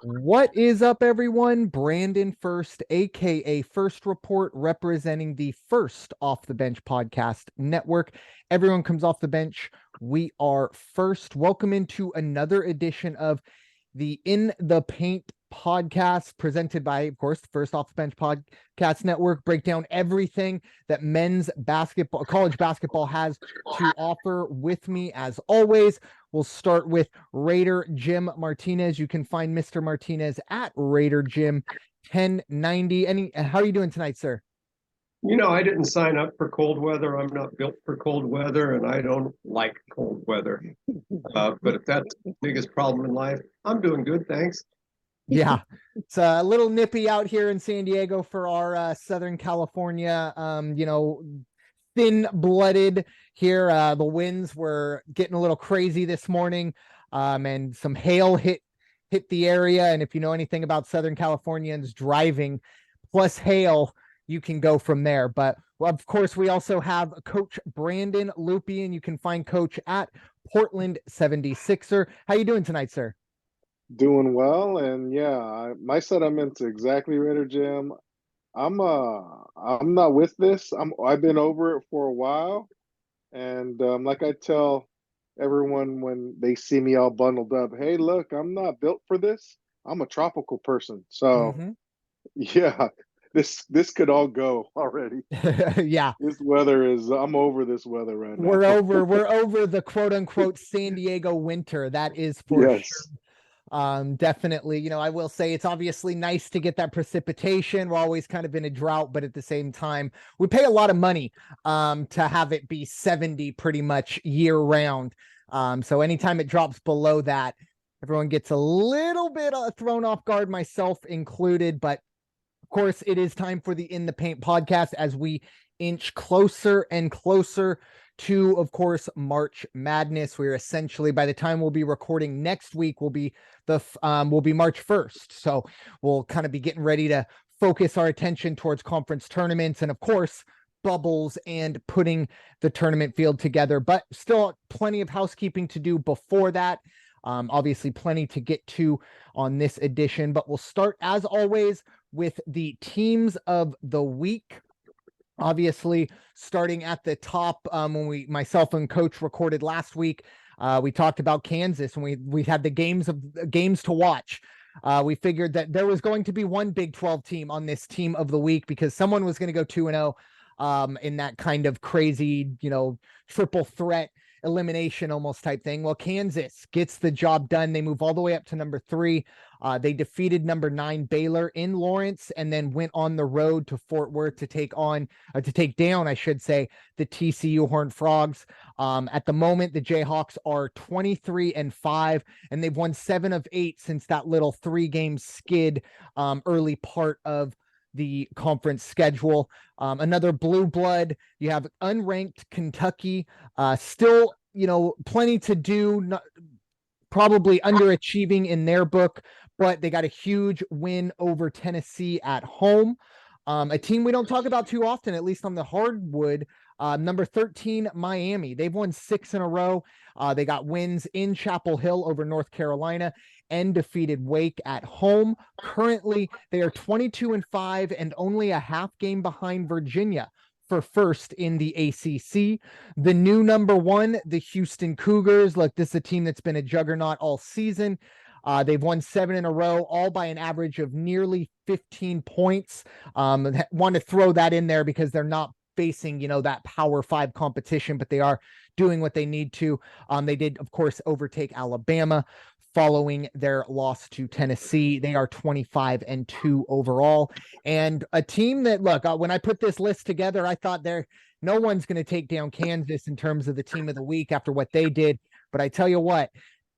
What is up, everyone? Brandon Ferst, aka First Report, representing the First Off the Bench podcast network. Everyone comes off the bench. We are first. Welcome into another edition of the In the Paint podcast, presented by, of course, the First Off the Bench podcast network. Break down everything that men's basketball, college basketball has to offer. With me, as always, we'll start with Raider Jim Martinez. You can find Mr. Martinez at Raider Jim 1090. How are you doing tonight, sir? I didn't sign up for cold weather. I'm not built for cold weather, and I don't like cold weather. But if that's the biggest problem in life, I'm doing good, thanks. Yeah, it's a little nippy out here in San Diego for our Southern California, thin-blooded here. The winds were getting a little crazy this morning, and some hail hit the area. And if you know anything about Southern Californians driving plus hail, you can go from there. But of course, we also have Coach Brandon Lupian. You can find Coach at Portland 76er. How you doing tonight, sir? Doing well, and yeah, my sentiment's exactly Raider Jim. I'm not with this. I've been over it for a while, and like I tell everyone when they see me all bundled up, hey, look, I'm not built for this. I'm a tropical person, so yeah, this could all go already. Yeah, This weather is. I'm over this weather right now. we're over the quote unquote San Diego winter. That is for Yes. sure. Definitely, I will say it's obviously nice to get that precipitation. We're always kind of in a drought, but at the same time, we pay a lot of money to have it be 70 pretty much year round. So anytime it drops below that, everyone gets a little bit thrown off guard, myself included. But of course, it is time for the In the Paint podcast as we inch closer and closer to, of course, March Madness. We're essentially, by the time we'll be recording next week, will be March 1st. So we'll kind of be getting ready to focus our attention towards conference tournaments and, of course, bubbles and putting the tournament field together. But still plenty of housekeeping to do before that. Obviously, plenty to get to on this edition, but we'll start, as always, with the teams of the week. Obviously, starting at the top, when myself and Coach recorded last week, we talked about Kansas, and we had the games to watch. We figured that there was going to be one Big 12 team on this team of the week because someone was going to go 2-0 in that kind of crazy, triple threat elimination almost type thing. Well, Kansas gets the job done. They move all the way up to number 3. They defeated number 9 Baylor in Lawrence and then went on the road to Fort Worth to take down, I should say, the TCU Horned Frogs. At the moment, the Jayhawks are 23-5, and they've won 7 of 8 since that little 3-game skid early part of the conference schedule. Another blue blood. You have unranked Kentucky, still, plenty to do, probably underachieving in their book, but they got a huge win over Tennessee at home. A team we don't talk about too often, at least on the hardwood. Number 13, Miami. They've won 6 in a row. They got wins in Chapel Hill over North Carolina and defeated Wake at home. Currently, they are 22-5 and only a half game behind Virginia for first in the ACC. The new number 1, the Houston Cougars. Look, this is a team that's been a juggernaut all season. They've won 7 in a row, all by an average of nearly 15 points. Want to throw that in there because they're not facing, that Power 5 competition, but they are doing what they need to. They did, of course, overtake Alabama following their loss to Tennessee. They are 25-2 overall. And a team that, look, when I put this list together, I thought no one's going to take down Kansas in terms of the team of the week after what they did. But I tell you what,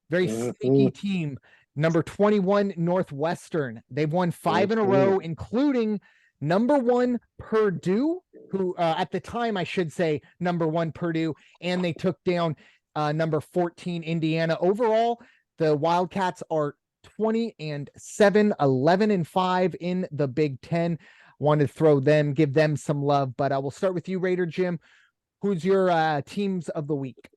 very sneaky team. Number 21, Northwestern. They've won 5 in a row, including number 1 Purdue, who at the time, I should say, number 1 Purdue, and they took down number 14 Indiana. Overall, the Wildcats are 20-7, 11-5 in the Big Ten. Wanted to give them some love, but we'll start with you, Raider Jim. Who's your teams of the week?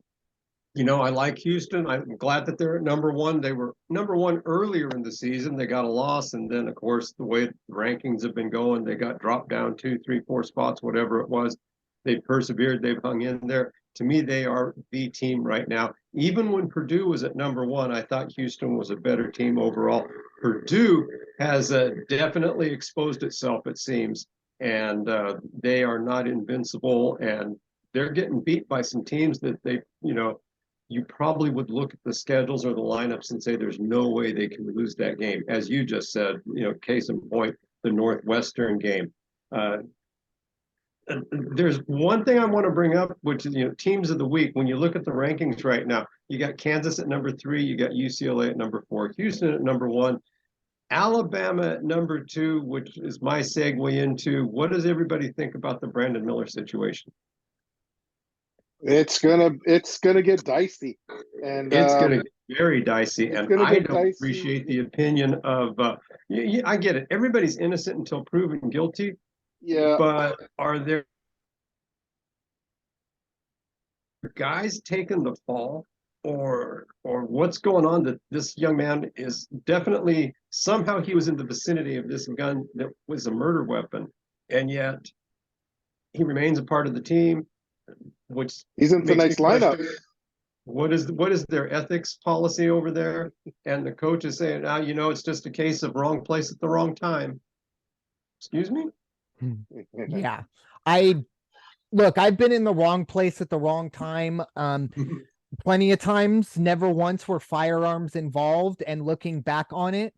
I like Houston. I'm glad that they're at number one. They were number one earlier in the season. They got a loss, and then of course the way the rankings have been going, they got dropped down 2, 3, 4 spots, whatever it was. They've persevered. They've hung in there. To me, they are the team right now. Even when Purdue was at number one, I thought Houston was a better team overall. Purdue has definitely exposed itself, it seems, and they are not invincible, and they're getting beat by some teams that you probably would look at the schedules or the lineups and say there's no way they can lose that game. As you just said, case in point, the Northwestern game. There's one thing I want to bring up, which is, teams of the week. When you look at the rankings right now, you got Kansas at number 3, you got UCLA at number 4, Houston at number 1, Alabama at number 2, which is my segue into what does everybody think about the Brandon Miller situation? It's gonna get dicey, and it's gonna get very dicey, and I don't dicey. appreciate the opinion of. I get it. Everybody's innocent until proven guilty. Yeah, but are there guys taking the fall, or what's going on that this young man is definitely somehow he was in the vicinity of this gun that was a murder weapon, and yet he remains a part of the team, which he's in tonight's lineup. What is their ethics policy over there? And the coach is saying, it's just a case of wrong place at the wrong time. Excuse me? Yeah. I've been in the wrong place at the wrong time. Plenty of times, never once were firearms involved. And looking back on it,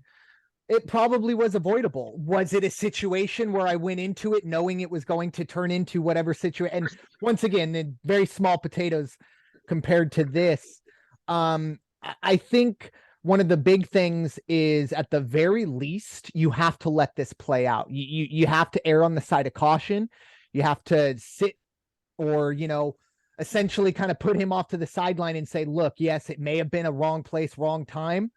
it probably was avoidable. Was it a situation where I went into it knowing it was going to turn into whatever situation? And once again, very small potatoes compared to this. I think one of the big things is, at the very least, you have to let this play out. You have to err on the side of caution. You have to sit or, essentially kind of put him off to the sideline and say, look, yes, it may have been a wrong place, wrong time,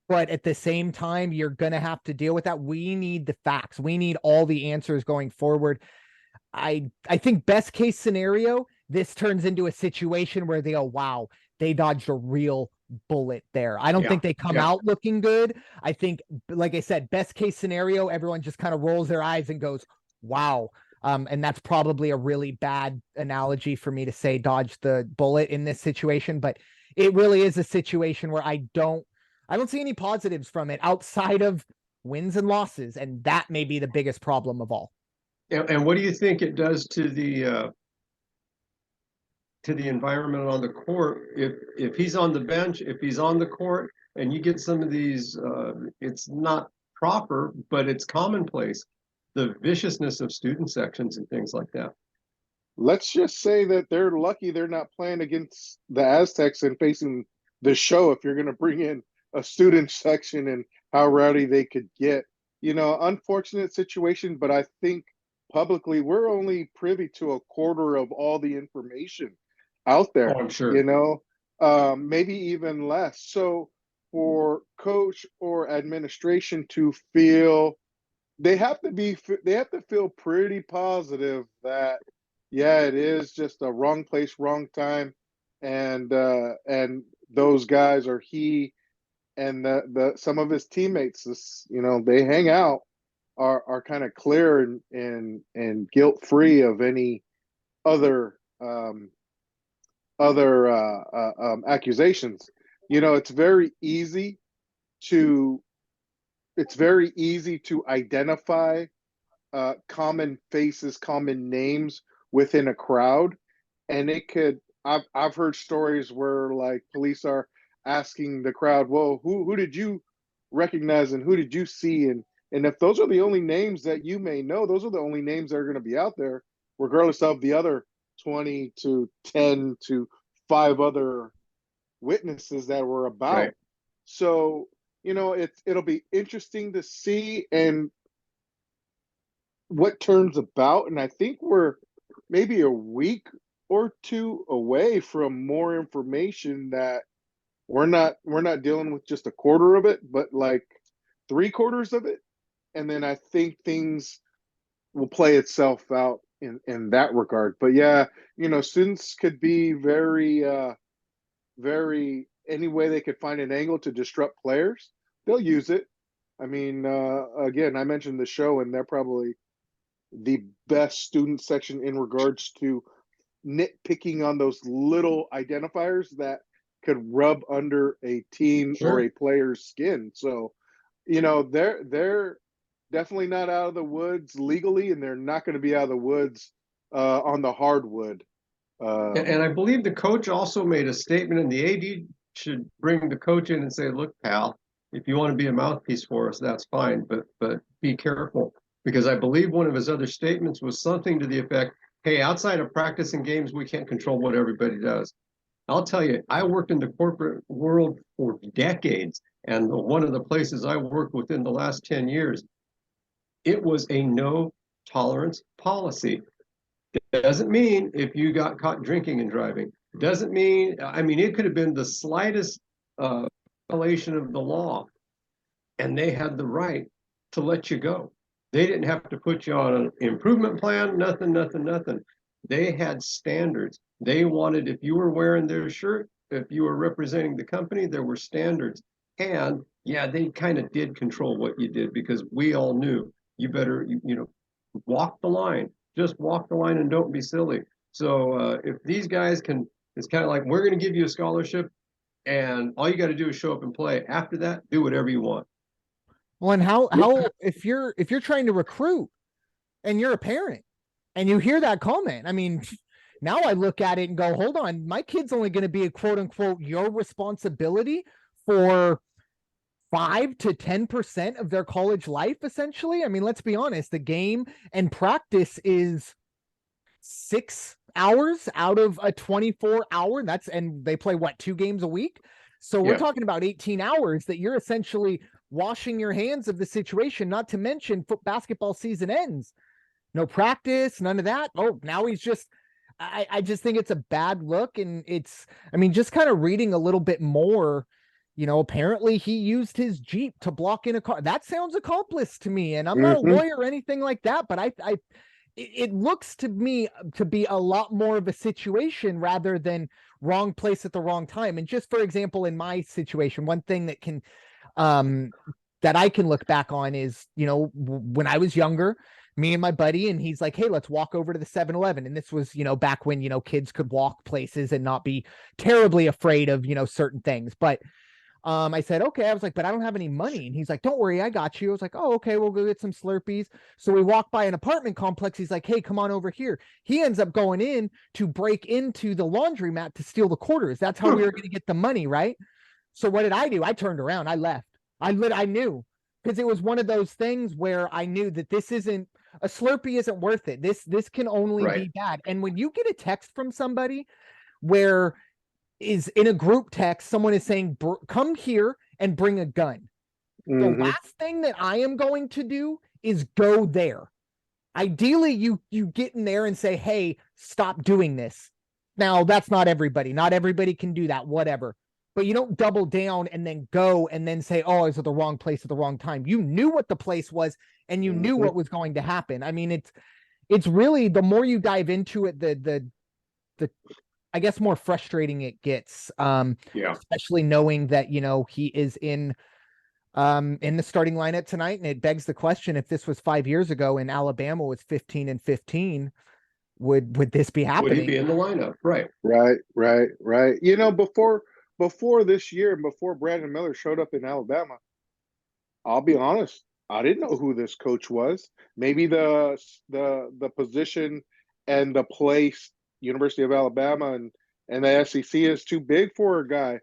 but at the same time, you're going to have to deal with that. We need the facts. We need all the answers going forward. I think best case scenario, this turns into a situation where they go, wow, they dodged a real bullet there. I don't think they come out looking good. I think, like I said, best case scenario, everyone just kind of rolls their eyes and goes, wow. And that's probably a really bad analogy for me to say dodge the bullet in this situation, but it really is a situation where I don't see any positives from it outside of wins and losses. And that may be the biggest problem of all. And what do you think it does to the environment on the court if he's on the bench, if he's on the court, and you get some of these? It's not proper, but it's commonplace. The viciousness of student sections and things like that. Let's just say that they're lucky they're not playing against the Aztecs and facing the show. If you're going to bring in a student section and how rowdy they could get, unfortunate situation. But I think publicly, we're only privy to a quarter of all the information out there. Oh, I'm sure. Maybe even less. So for coach or administration to feel, they have to feel pretty positive that, it is just a wrong place, wrong time, and those guys, or he and the some of his teammates, they hang out, are kind of clear and guilt free of any other accusations. It's very easy to identify common faces, common names within a crowd, and I've heard stories where, like, police are asking the crowd, well, who did you recognize and who did you see? And if those are the only names that you may know, those are the only names that are going to be out there, regardless of the other 20 to 10 to 5 other witnesses that were about. Right. So, it'll be interesting to see and what turns about. And I think we're maybe a week or two away from more information, that we're not dealing with just a quarter of it, but like 3/4 of it. And then I think things will play itself out in that regard. But students could be very very any way they could find an angle to disrupt players, they'll use it. I mean, again, I mentioned the show, and they're probably the best student section in regards to nitpicking on those little identifiers that could rub under a team or a player's skin. So, they're definitely not out of the woods legally, and they're not going to be out of the woods on the hardwood. And I believe the coach also made a statement, and the AD should bring the coach in and say, "Look, pal, if you want to be a mouthpiece for us, that's fine, but be careful." Because I believe one of his other statements was something to the effect, "Hey, outside of practice and games, we can't control what everybody does." I'll tell you, I worked in the corporate world for decades, and one of the places I worked within the last 10 years, it was a no tolerance policy. It doesn't mean if you got caught drinking and driving. It doesn't mean, I mean, it could have been the slightest violation of the law, and they had the right to let you go. They didn't have to put you on an improvement plan, nothing. They had standards. They wanted, if you were wearing their shirt, if you were representing the company, there were standards. And yeah, they kind of did control what you did, because we all knew you better, walk the line. Just walk the line and don't be silly. So if these guys can, it's kind of like, we're going to give you a scholarship, and all you got to do is show up and play. After that, do whatever you want. Well, and how if you're trying to recruit and you're a parent and you hear that comment, I mean, now I look at it and go, hold on, my kid's only going to be a quote unquote your responsibility for 5 to 10% of their college life, essentially. I mean, let's be honest, the game and practice is 6 hours out of a 24-hour. And they play what, 2 games a week? So we're talking about 18 hours that you're essentially washing your hands of the situation, not to mention basketball season ends. No practice, none of that. Oh, now he's just, I just think it's a bad look. And just kind of reading a little bit more, apparently he used his Jeep to block in a car. That sounds accomplice to me. And I'm not a lawyer or anything like that, but it looks to me to be a lot more of a situation rather than wrong place at the wrong time. And just for example, in my situation, one thing that can, that I can look back on is, when I was younger, me and my buddy, and he's like, hey, let's walk over to the 7-Eleven. And this was, back when, kids could walk places and not be terribly afraid of, certain things. But I said, okay. I was like, but I don't have any money. And he's like, don't worry, I got you. I was like, oh, okay, we'll go get some Slurpees. So we walk by an apartment complex. He's like, hey, come on over here. He ends up going in to break into the laundromat to steal the quarters. That's how we were going to get the money, right? So what did I do? I turned around. I left. I knew, because it was one of those things where I knew that this isn't, a Slurpee isn't worth it. This can only be bad. And when you get a text from somebody where is in a group text, someone is saying, come here and bring a gun. The last thing that I am going to do is go there. Ideally, you get in there and say, hey, stop doing this. Now, that's not everybody. Not everybody can do that, whatever. But you don't double down and then go and then say, oh, I was at the wrong place at the wrong time. You knew what the place was and you knew what was going to happen. I mean, it's really, the more you dive into it, the I guess more frustrating it gets. Especially knowing that, he is in the starting lineup tonight. And it begs the question, if this was 5 years ago and Alabama was 15-15, would this be happening? Would he be in the lineup? Right. Before this year, before Brandon Miller showed up in Alabama, I'll be honest, I didn't know who this coach was. Maybe the position and the place, University of Alabama and the SEC, is too big for a guy.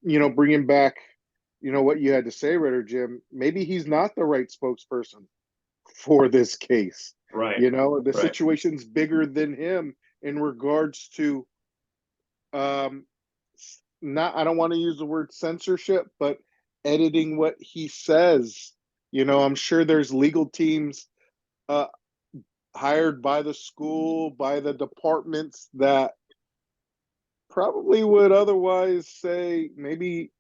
Bringing back, what you had to say, Ritter Jim. Maybe he's not the right spokesperson for this case. Right. The situation's bigger than him in regards to I don't want to use the word censorship, but editing what he says. I'm sure there's legal teams hired by the school, by the departments, that probably would otherwise say, maybe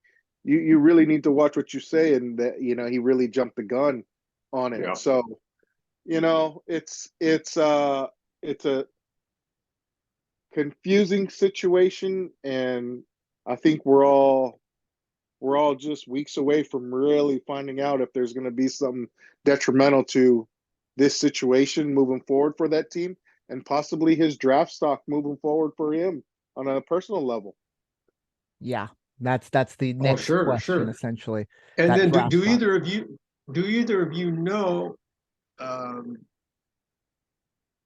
you really need to watch what you say, and that, he really jumped the gun on it. Yeah. So, it's a confusing situation, and I think we're all just weeks away from really finding out if there's going to be something detrimental to this situation moving forward for that team, and possibly his draft stock moving forward for him on a personal level. Yeah, that's the Oh, next sure, question, sure. essentially. And That then draft stock. do either of you know um,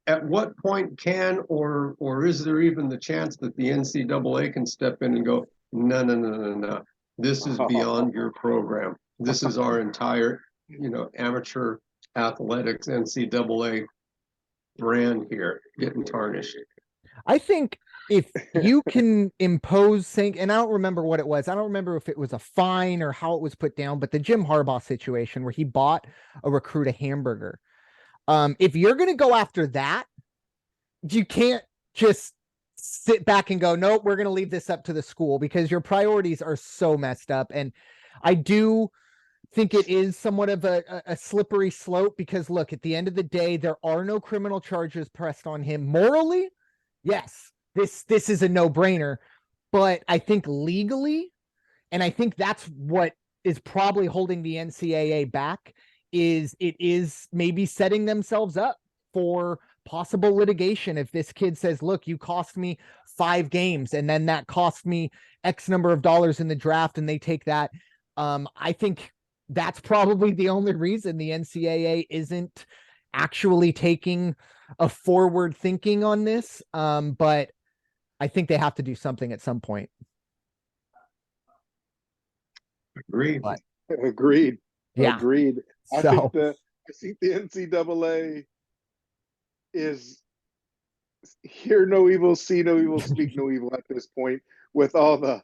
at what point can or is there even the chance that the NCAA can step in and go, no, no, no, no, no. This is beyond your program. This is our entire, amateur athletics NCAA brand here getting tarnished. I think if you can impose saying, and I don't remember what it was. I don't remember if it was a fine or how it was put down, but the Jim Harbaugh situation where he bought a recruit a hamburger. If you're going to go after that, you can't just sit back and go, nope, we're going to leave this up to the school, because your priorities are so messed up. And I do think it is somewhat of a slippery slope, because look, at the end of the day, there are no criminal charges pressed on him. Morally, yes, this is a no-brainer, but I think legally, and I think that's what is probably holding the NCAA back, is it is maybe setting themselves up for possible litigation. If this kid says, look, you cost me 5 games, and then that cost me X number of dollars in the draft, and they take that, I think that's probably the only reason the NCAA isn't actually taking a forward thinking on this. But I think they have to do something at some point. Agreed. But Agreed. yeah. Agreed. I So think the NCAA is hear no evil, see no evil, speak no evil at this point, with the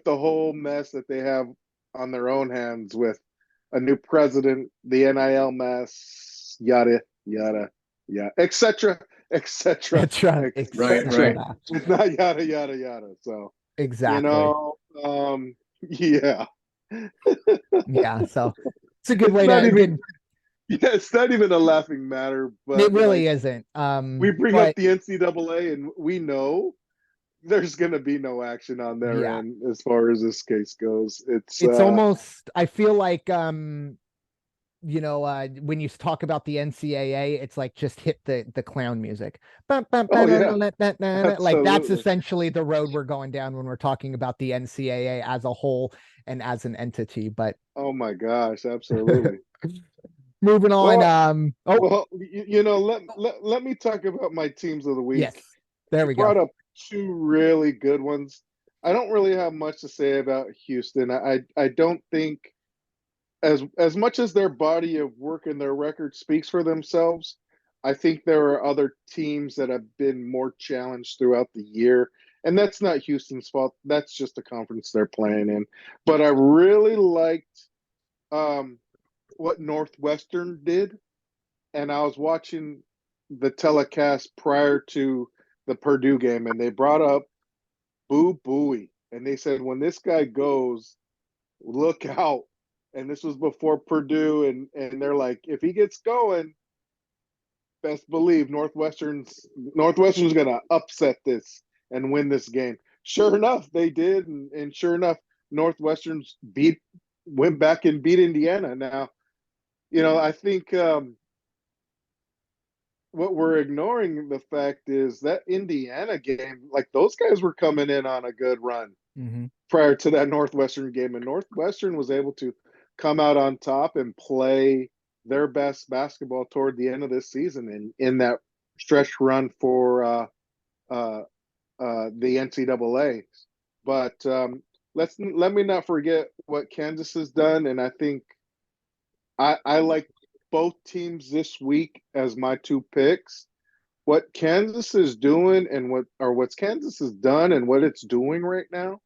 whole mess that they have on their own hands, with a new president, the NIL mess, yada yada, yeah, etc., etc., that's right. Right, right. etc. It's not yada yada yada. So you Exactly. know, yeah, Yeah. So it's a good it's way not to even good. yeah, it's not even a laughing matter, It but really like isn't. we bring up But the NCAA and we know there's going to be no action on their yeah, end as far as this case goes. it's almost, I feel like, when you talk about the NCAA, it's like just hit the clown music. Oh yeah, Like that's absolutely. essentially the road we're going down when we're talking about the NCAA as a whole and as an entity. But Oh my gosh, absolutely. moving on. Well, Oh, let me talk about my teams of the yes, week. there You we go. brought up two really good ones. I don't really have much to say about Houston. I don't think, as much as their body of work and their record speaks for themselves, I think there are other teams that have been more challenged throughout the year. And that's not Houston's fault. That's just the conference they're playing in. But I really liked what Northwestern did. And I was watching the telecast prior to the Purdue game, and they brought up Boo Buie. And they said, when this guy goes, look out. And this was before Purdue, and they're like, if he gets going, best believe Northwestern's gonna upset this and win this game. Sure enough, they did, and sure enough, Northwestern's went back and beat Indiana. Now, I think what we're ignoring the fact is that Indiana game, like those guys were coming in on a good run Mm-hmm. prior to that Northwestern game, and Northwestern was able to come out on top and play their best basketball toward the end of this season in that stretch run for the NCAA. But let me not forget what Kansas has done, and I think I like both teams this week as my two picks. What Kansas is doing and what's Kansas has done and what it's doing right now,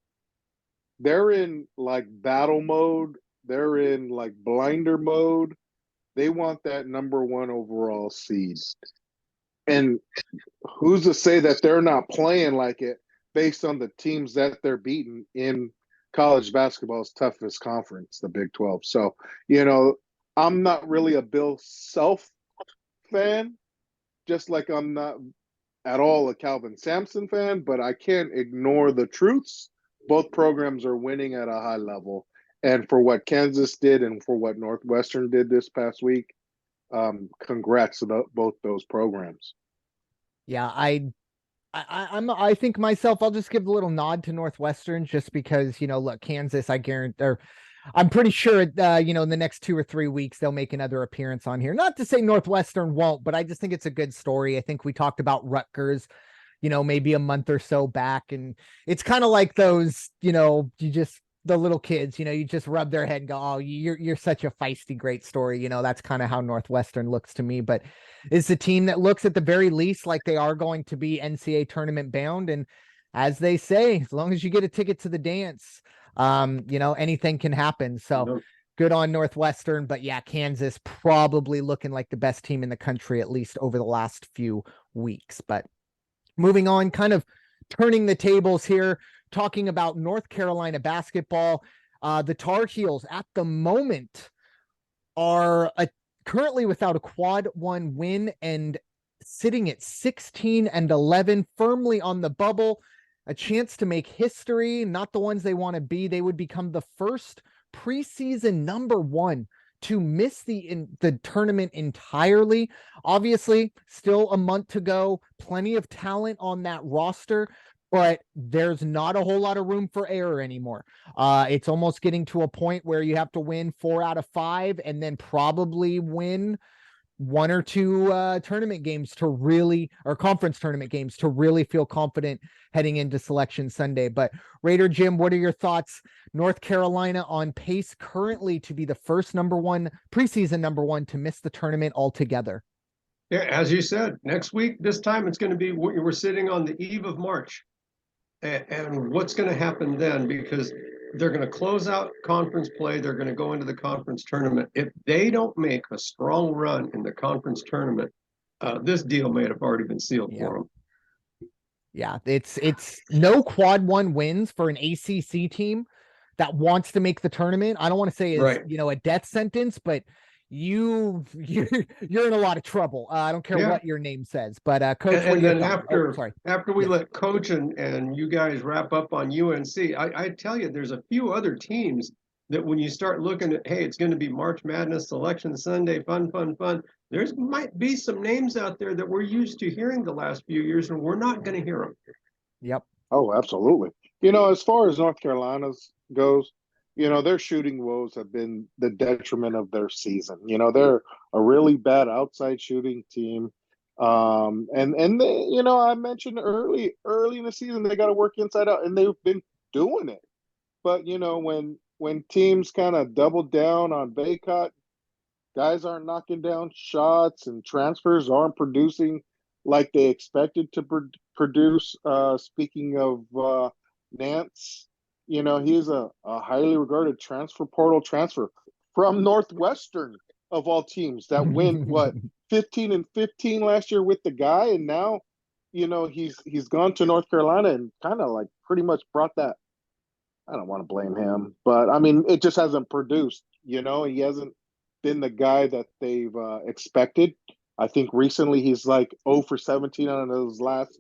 they're in like battle mode. They're in like blinder mode. They want that number one overall seed. And who's to say that they're not playing like it based on the teams that they're beating in college basketball's toughest conference, the Big 12. So, I'm not really a Bill Self fan, just like I'm not at all a Calvin Sampson fan, but I can't ignore the truths both programs are winning at a high level. And for what Kansas did and for what Northwestern did this past week, congrats to both those programs. Yeah, I think myself, I'll just give a little nod to Northwestern just because, look, Kansas, I guarantee, or I'm pretty sure, in the next 2 or 3 weeks, they'll make another appearance on here. Not to say Northwestern won't, but I just think it's a good story. I think we talked about Rutgers, maybe a month or so back. And it's kind of like those, the little kids, you just rub their head and go, oh, you're such a feisty, great story. That's kind of how Northwestern looks to me, but it's a team that looks at the very least like they are going to be NCAA tournament bound. And as they say, as long as you get a ticket to the dance, anything can happen. So good on Northwestern, but yeah, Kansas probably looking like the best team in the country, at least over the last few weeks. But moving on, kind of turning the tables here, talking about North Carolina basketball. The Tar Heels at the moment are currently without a quad one win and sitting at 16-11, firmly on the bubble, a chance to make history, not the ones they want to be. They would become the first preseason number one to miss the tournament entirely. Obviously, still a month to go, plenty of talent on that roster, but there's not a whole lot of room for error anymore. It's almost getting to a point where you have to win 4 out of 5 and then probably win 1 or 2 tournament games to really, or conference tournament games to really feel confident heading into Selection Sunday. But Raider Jim, what are your thoughts? North Carolina on pace currently to be the first preseason number one to miss the tournament altogether. Yeah, as you said, next week, this time it's going to be, we're sitting on the eve of March. And what's going to happen then? Because they're going to close out conference play. They're going to go into the conference tournament. If they don't make a strong run in the conference tournament, this deal may have already been sealed for them. Yeah, it's no quad one wins for an ACC team that wants to make the tournament. I don't want to say it's, a death sentence, but you're in a lot of trouble. I don't care what your name says, but Coach. And then after we let Coach and you guys wrap up on UNC, I tell you, there's a few other teams that when you start looking at, hey, it's going to be March Madness, Selection Sunday, fun. There's might be some names out there that we're used to hearing the last few years, and we're not going to hear them. Yep. Oh, absolutely. As far as North Carolina's goes, their shooting woes have been the detriment of their season. They're a really bad outside shooting team. And they, I mentioned early in the season, they got to work inside out, and they've been doing it. But, when teams kind of double down on Baycott, guys aren't knocking down shots and transfers aren't producing like they expected to produce. Speaking of Nance, he's a highly regarded transfer from Northwestern of all teams that went 15-15 last year with the guy, and now he's gone to North Carolina and kind of like pretty much brought that. I don't want to blame him, but I mean it just hasn't produced. He hasn't been the guy that they've expected. I think recently he's like 0 for 17 on his last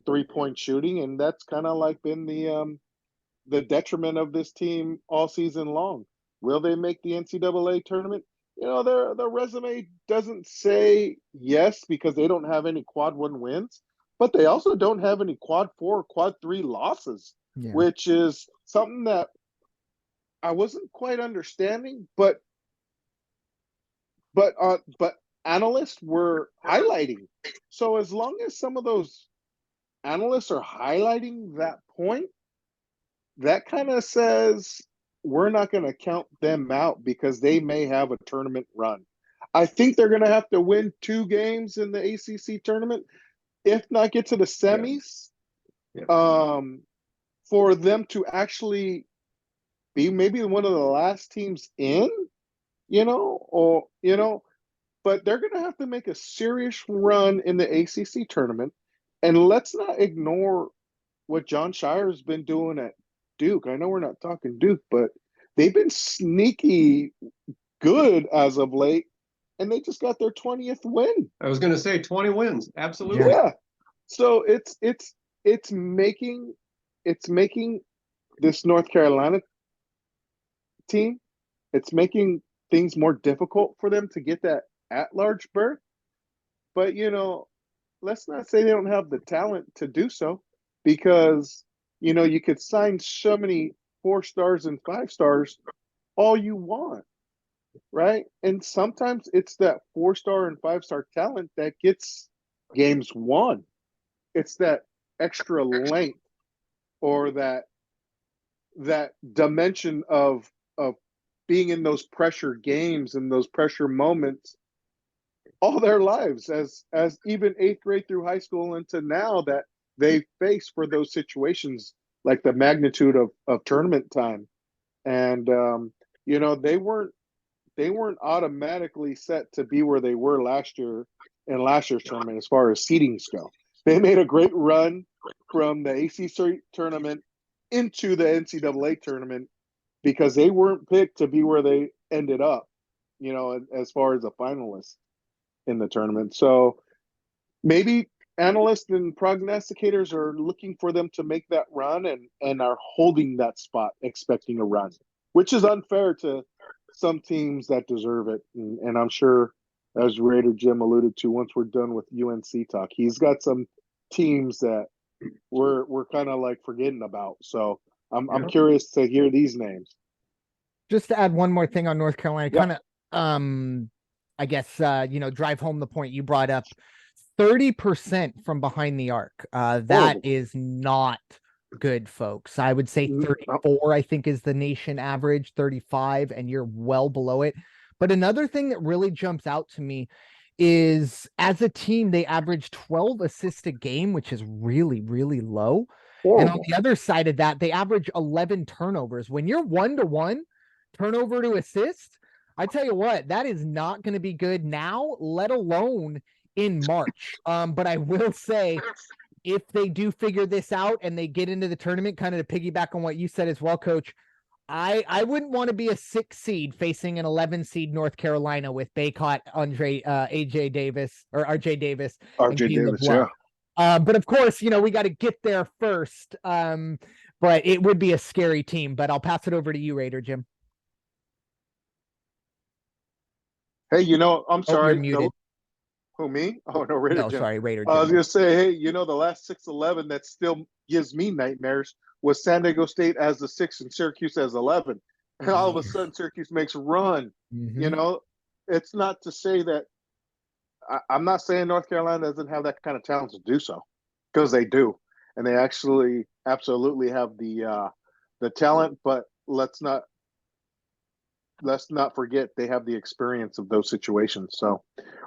3-point shooting, and that's kind of like been the detriment of this team all season long. Will they make the NCAA tournament? Their resume doesn't say yes because they don't have any quad one wins, but they also don't have any quad 4, quad 3 losses, which is something that I wasn't quite understanding, but analysts were highlighting. So as long as some of those analysts are highlighting that point, that kind of says we're not going to count them out because they may have a tournament run. I think they're going to have to win 2 games in the ACC tournament, if not get to the semis, for them to actually be maybe one of the last teams in, but they're going to have to make a serious run in the ACC tournament. And let's not ignore what John Shire's been doing at Duke. I know we're not talking Duke, but they've been sneaky good as of late, and they just got their 20th win. I was going to say 20 wins. Absolutely. Yeah. So it's making this North Carolina team, it's making things more difficult for them to get that at-large berth. But, let's not say they don't have the talent to do so, because, you could sign so many 4 stars and 5 stars all you want, right? And sometimes it's that 4-star and 5-star talent that gets games won. It's that extra length, or that dimension of being in those pressure games and those pressure moments all their lives, as even 8th grade through high school into now, that they face for those situations, like the magnitude of tournament time. And they weren't automatically set to be where they were last year in last year's tournament as far as seedings go. They made a great run from the ACC tournament into the NCAA tournament, because they weren't picked to be where they ended up, as far as a finalist in the tournament. So maybe analysts and prognosticators are looking for them to make that run, and are holding that spot expecting a run, which is unfair to some teams that deserve it. And I'm sure, as Raider Jim alluded to, once we're done with UNC talk, he's got some teams that we're kind of like forgetting about. So I'm curious to hear these names. Just to add one more thing on North Carolina, Yep. kind of, I guess, drive home the point you brought up. 30% from behind the arc. That is not good, folks. I would say 34, I think, is the nation average, 35, and you're well below it. But another thing that really jumps out to me is, as a team, they average 12 assists a game, which is really, really low. And on the other side of that, they average 11 turnovers. When you're 1-to-1 turnover to assist, I tell you what, that is not going to be good now, let alone in March. But I will say, if they do figure this out and they get into the tournament, kind of to piggyback on what you said as well, Coach, I wouldn't want to be a 6 seed facing an 11 seed North Carolina with Baycott, AJ Davis, or RJ Davis, RJ Davis, yeah. But of course, we got to get there first. But it would be a scary team. But I'll pass it over to you, Raider Jim. Hey, I'm sorry. You're muted. Who, me? Oh, no, Raider No, Jim. sorry, Raider Jim. I was going to say, hey, the last 6-11 that still gives me nightmares was San Diego State as the 6 and Syracuse as 11. And all of a sudden, Syracuse makes a run. It's not to say that I'm not saying North Carolina doesn't have that kind of talent to do so, because they do. And they actually absolutely have the talent, but let's not forget they have the experience of those situations. So,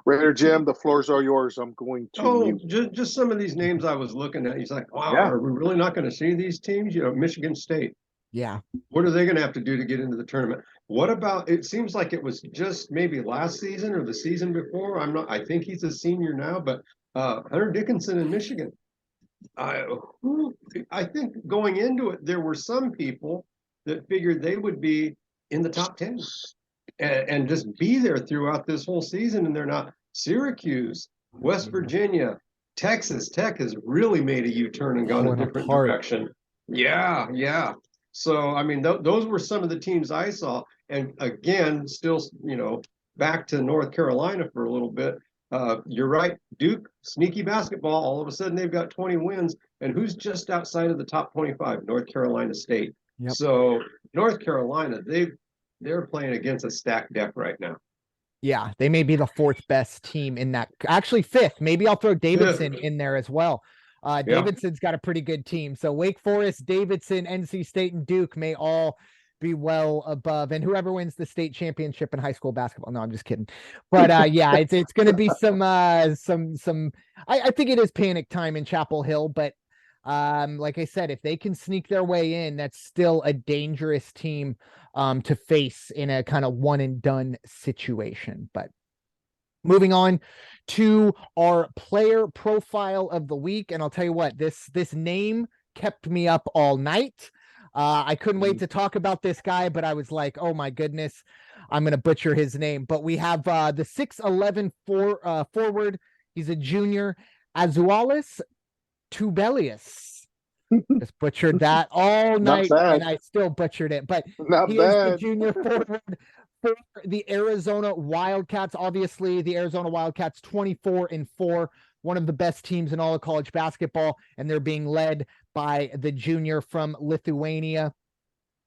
Raider Jim, the floors are yours. I'm going to just some of these names I was looking at. He's like, wow, Are we really not going to see these teams? Michigan State. Yeah. What are they going to have to do to get into the tournament? What about, it seems like it was just maybe last season or the season before. I think he's a senior now, but Hunter Dickinson in Michigan. I think going into it, there were some people that figured they would be in the top 10 and just be there throughout this whole season, and they're not. Syracuse, West Virginia, Texas Tech has really made a U-turn and gone a different direction. Yeah. So, I mean, those were some of the teams I saw. And again, still, back to North Carolina for a little bit. You're right. Duke, sneaky basketball. All of a sudden, they've got 20 wins. And who's just outside of the top 25? North Carolina State. Yep. So North Carolina, they're playing against a stacked deck right now. Yeah, they may be the 4th best team in that. Actually, 5th. Maybe I'll throw Davidson in there as well. Davidson's got a pretty good team. So Wake Forest, Davidson, NC State, and Duke may all be well above. And whoever wins the state championship in high school basketball. No, I'm just kidding. But yeah, it's going to be some. I think it is panic time in Chapel Hill. But like I said, if they can sneak their way in, that's still a dangerous team to face in a kind of one and done situation. But moving on to our player profile of the week. And I'll tell you what, this name kept me up all night. I couldn't wait to talk about this guy, but I was like, oh my goodness, I'm going to butcher his name. But we have the 6'11" forward. He's a junior, Azualis Tubelius. Just butchered that all Not night, bad. and I still butchered it. But Not he is the bad. junior forward for the Arizona Wildcats. Obviously, the Arizona Wildcats 24-4, one of the best teams in all of college basketball, and they're being led by the junior from Lithuania.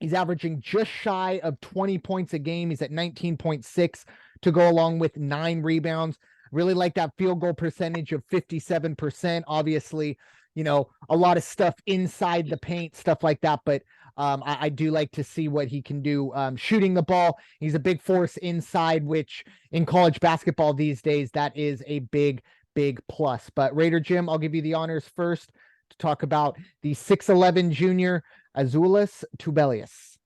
He's averaging just shy of 20 points a game. He's at 19.6 to go along with 9 rebounds. Really like that field goal percentage of 57%. Obviously, a lot of stuff inside the paint, stuff like that. But I do like to see what he can do shooting the ball. He's a big force inside, which in college basketball these days, that is a big, big plus. But Raider Jim, I'll give you the honors first to talk about the 6'11 junior, Azulis Tubelius.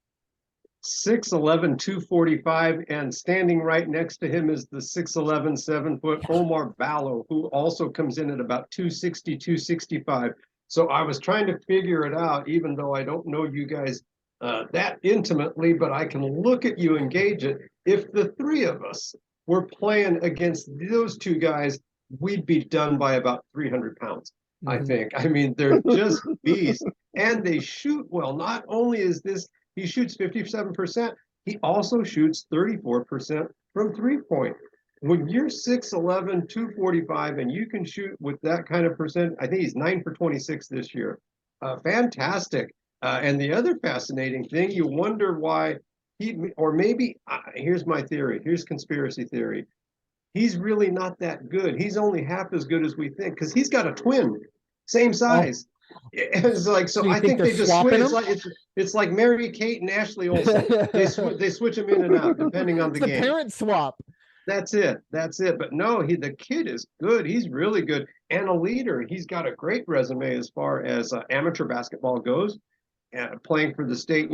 6'11", 245, and standing right next to him is the 6'11", 7-foot Omar Ballo, who also comes in at about 260, 265. So I was trying to figure it out, even though I don't know you guys that intimately, but I can look at you and gauge it. If the three of us were playing against those two guys, we'd be done by about 300 pounds, I think. I mean, they're just beasts, and they shoot well. Not only is this, he shoots 57%, he also shoots 34% from three-point. When you're 6'11", 245, and you can shoot with that kind of percent, I think he's 9 for 26 this year. Fantastic. And the other fascinating thing, you wonder why or maybe, here's my theory, here's conspiracy theory. He's really not that good. He's only half as good as we think, because he's got a twin, same size. It's like, so I think they just switch. It's like Mary Kate and Ashley Olsen. They switch them in and out depending on the game. It's a parent swap. That's it. But no, the kid is good. He's really good and a leader. He's got a great resume as far as amateur basketball goes, playing for the state,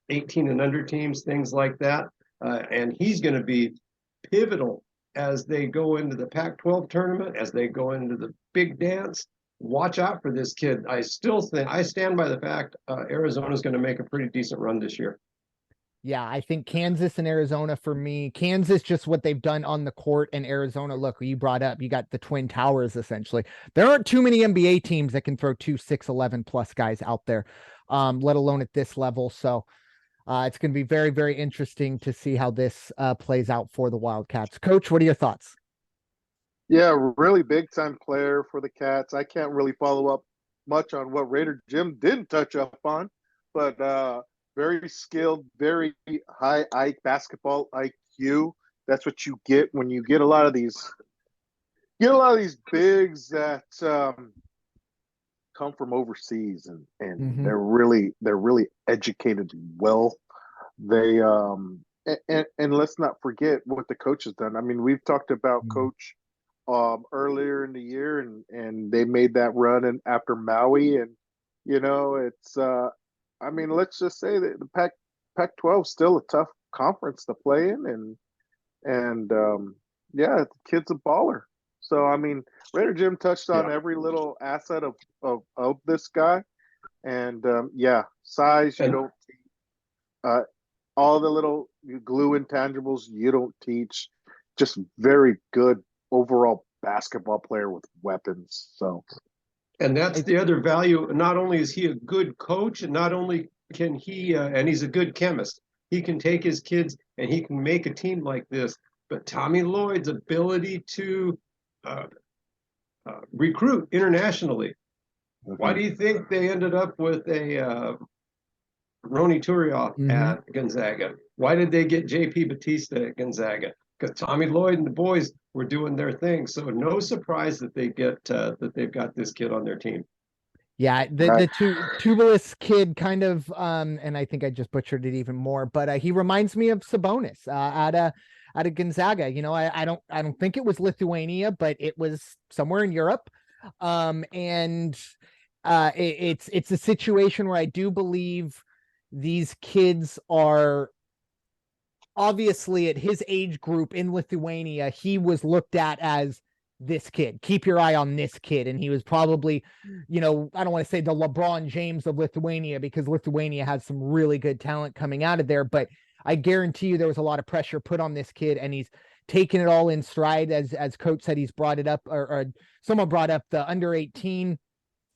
18 and under teams, things like that. And he's going to be pivotal as they go into the Pac-12 tournament, as they go into the big dance. Watch out for this kid. I stand by the fact Arizona is going to make a pretty decent run this year. Yeah, I think Kansas and Arizona for me. Kansas, just what they've done on the court, and Arizona, look, you brought up, you got the Twin Towers, essentially. There aren't too many NBA teams that can throw 2 6'11 plus guys out there, let alone at this level. So it's going to be very, very interesting to see how this plays out for the Wildcats. Coach, what are your thoughts? Yeah, really big time player for the Cats. I can't really follow up much on what Raider Jim didn't touch up on, but very skilled, very high basketball IQ. That's what you get when you get a lot of these bigs that come from overseas, and they're really educated well. They and let's not forget what the coach has done. I mean, we've talked about Coach earlier in the year, and they made that run and after Maui, and it's I mean, let's just say that the Pac-12 is still a tough conference to play in, and yeah, the kid's a baller. So I mean, Raider Jim touched on every little asset of this guy, and yeah, size you don't all the little glue intangibles you don't teach. Just very good overall basketball player with weapons. So, and that's the other value. Not only is he a good coach, and not only can he, and he's a good chemist, he can take his kids and he can make a team like this. But Tommy Lloyd's ability to recruit internationally. Why do you think they ended up with a Ronny Turioff at Gonzaga? Why did they get JP Batista at Gonzaga? Because Tommy Lloyd and the boys were doing their thing. So no surprise that they get that they've got this kid on their team. Yeah, the Tubeless kid kind of, and I think I just butchered it even more, but he reminds me of Sabonis out of Gonzaga. I don't think it was Lithuania, but it was somewhere in Europe. And it's a situation where I do believe these kids are obviously at his age group in Lithuania. He was looked at as this kid. Keep your eye on this kid. And he was probably, I don't want to say the LeBron James of Lithuania, because Lithuania has some really good talent coming out of there, but I guarantee you there was a lot of pressure put on this kid, and he's taken it all in stride. As Coach said, he's brought it up, or someone brought up the under 18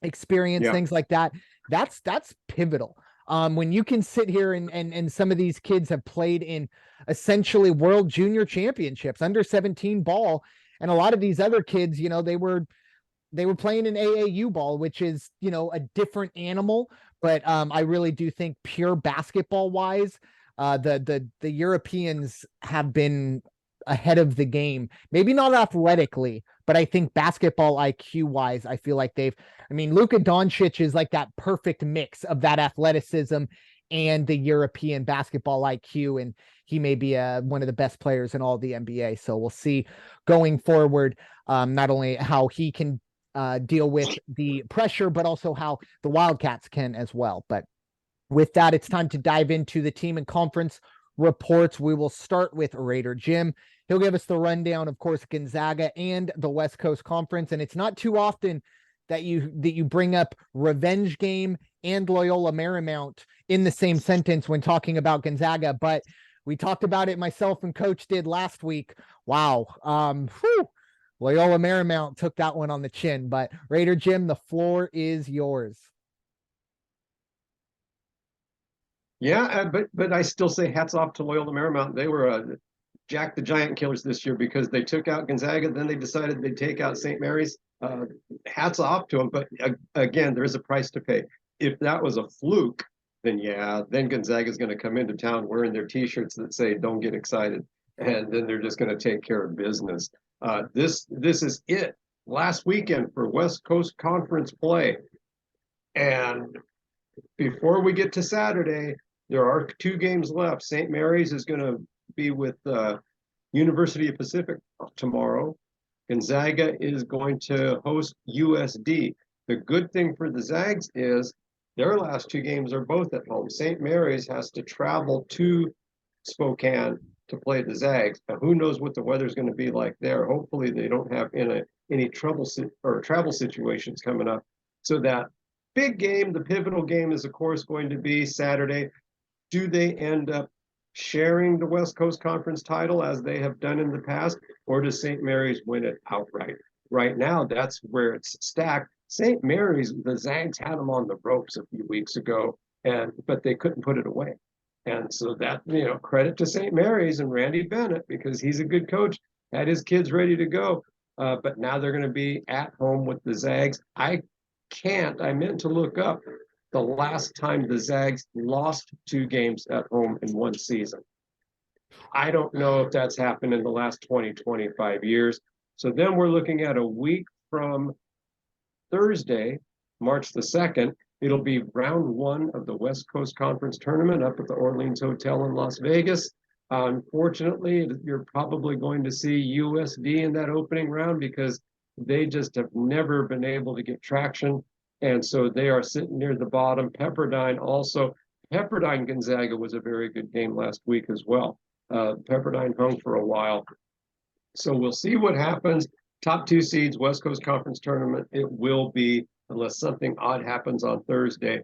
experience, things like that. that's pivotal. When you can sit here and some of these kids have played in essentially world junior championships, under 17 ball, and a lot of these other kids, they were playing in AAU ball, which is, a different animal. But I really do think pure basketball wise, the Europeans have been ahead of the game. Maybe not athletically, but I think basketball IQ wise, I feel like Luka Doncic is like that perfect mix of that athleticism and the European basketball IQ. And he may be one of the best players in all the NBA. So we'll see going forward, not only how he can deal with the pressure, but also how the Wildcats can as well. But with that, it's time to dive into the team and conference reports. We will start with Raider Jim. He'll give us the rundown, of course, Gonzaga and the West Coast Conference. And it's not too often that you bring up revenge game and Loyola Marymount in the same sentence when talking about Gonzaga, but we talked about it, myself and Coach did last week. Wow. Loyola Marymount took that one on the chin. But Raider Jim, the floor is yours. Yeah, but I still say hats off to Loyola Marymount. They were Jack the Giant killers this year because they took out Gonzaga, then they decided they'd take out St. Mary's. Hats off to them, but again, there is a price to pay. If that was a fluke, then Gonzaga is going to come into town wearing their T-shirts that say "Don't get excited," and then they're just going to take care of business. This is it. Last weekend for West Coast Conference play, and before we get to Saturday, there are 2 games left. St. Mary's is going to be with University of Pacific tomorrow. Gonzaga is going to host USD. The good thing for the Zags is their last 2 games are both at home. St. Mary's has to travel to Spokane to play the Zags. Now, who knows what the weather's going to be like there? Hopefully they don't have any travel situations coming up. So that big game, the pivotal game, is of course going to be Saturday. Do they end up sharing the West Coast Conference title as they have done in the past, or does St. Mary's win it outright? Right now, that's where it's stacked. St. Mary's, the Zags had them on the ropes a few weeks ago, but they couldn't put it away. And so that, credit to St. Mary's and Randy Bennett, because he's a good coach, had his kids ready to go. But now they're going to be at home with the Zags. I meant to look up the last time the Zags lost 2 games at home in one season. I don't know if that's happened in the last 20, 25 years. So then we're looking at a week from Thursday, March the 2nd. It'll be round 1 of the West Coast Conference tournament up at the Orleans Hotel in Las Vegas. Unfortunately, you're probably going to see USD in that opening round because they just have never been able to get traction. And so they are sitting near the bottom. Pepperdine Gonzaga was a very good game last week as well. Pepperdine hung for a while. So we'll see what happens. Top 2 seeds, West Coast Conference tournament. It will be, unless something odd happens on Thursday,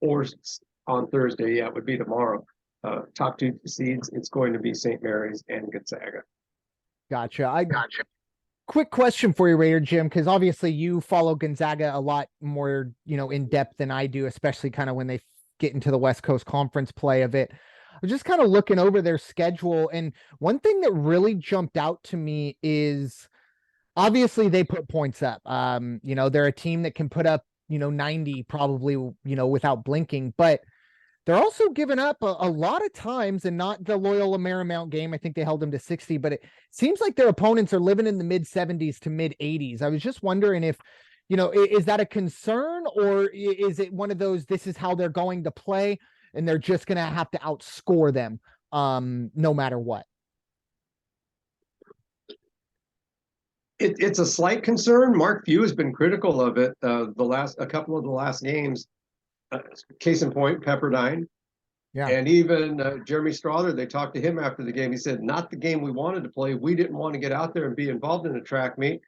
or on Thursday, it would be tomorrow. Top 2 seeds, it's going to be St. Mary's and Gonzaga. Gotcha. Quick question for you, Raider Jim, because obviously you follow Gonzaga a lot more, in depth than I do, especially kind of when they get into the West Coast Conference play of it. I was just kind of looking over their schedule, and one thing that really jumped out to me is obviously they put points up. They're a team that can put up, 90 probably, without blinking, but they're also giving up a lot of times, and not the Loyola Marymount game. I think they held them to 60, but it seems like their opponents are living in the mid 70s to mid 80s. I was just wondering if, is that a concern, or is it one of those, this is how they're going to play and they're just going to have to outscore them no matter what? It's a slight concern. Mark Few has been critical of it a couple of the last games. Case in point, Pepperdine. Yeah. And even Jeremy Strother, they talked to him after the game. He said, not the game we wanted to play. We didn't want to get out there and be involved in a track meet.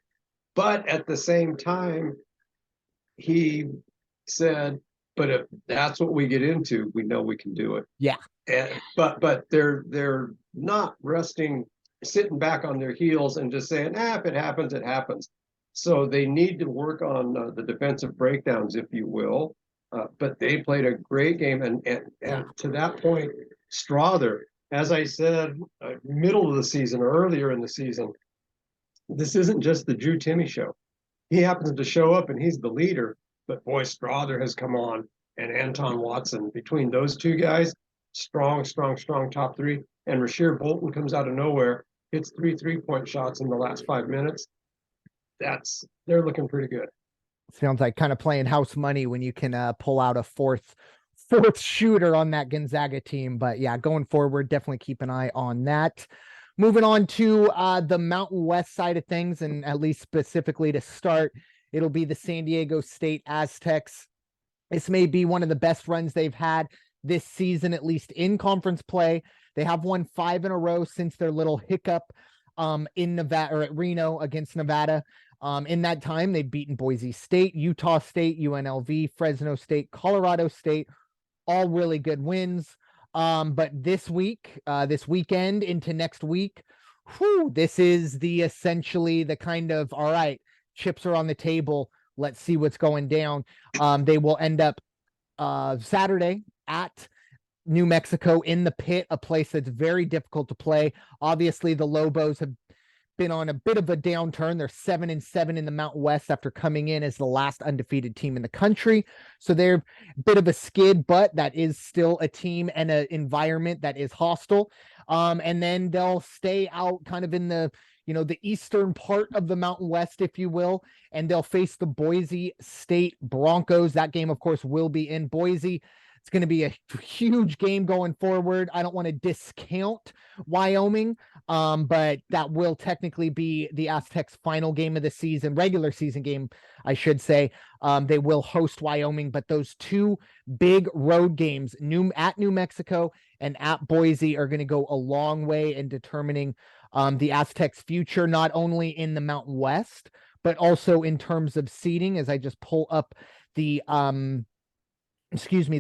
But at the same time, he said, but if that's what we get into, we know we can do it. Yeah. But they're not sitting back on their heels and just saying, if it happens, it happens. So they need to work on the defensive breakdowns, if you will. but they played a great game. And to that point, Strother, as I said, middle of the season, earlier in the season, this isn't just the Drew Timmy show. He happens to show up and he's the leader, but boy, Strother has come on, and Anton Watson. Between those two guys, strong top three. And Rasheer Bolton comes out of nowhere, hits 3 3-point shots in the last 5 minutes. They're looking pretty good. Sounds like kind of playing house money when you can pull out a fourth shooter on that Gonzaga team. But yeah, going forward, definitely keep an eye on that. Moving on to the Mountain West side of things, and at least specifically to start, it'll be the San Diego State Aztecs. This may be one of the best runs they've had this season, at least in conference play. They have won 5 in a row since their little hiccup in Nevada, or at Reno against Nevada. In that time, they've beaten Boise State, Utah State, UNLV, Fresno State, Colorado State, all really good wins. But this weekend into next week, this is essentially the kind of, all right, chips are on the table. Let's see what's going down. They will end up Saturday at New Mexico in the Pit, a place that's very difficult to play. Obviously, the Lobos have been on a bit of a downturn. They're 7-7 in the Mountain West after coming in as the last undefeated team in the country. So they're a bit of a skid, but that is still a team and an environment that is hostile. And then they'll stay out kind of in the eastern part of the Mountain West, if you will, and they'll face the Boise State Broncos. That game, of course, will be in Boise. It's going to be a huge game going forward. I don't want to discount Wyoming, but that will technically be the Aztecs' final game of the season, regular season game, I should say. They will host Wyoming, but those two big road games, at New Mexico and at Boise, are going to go a long way in determining the Aztecs' future, not only in the Mountain West, but also in terms of seeding. As I just pull up the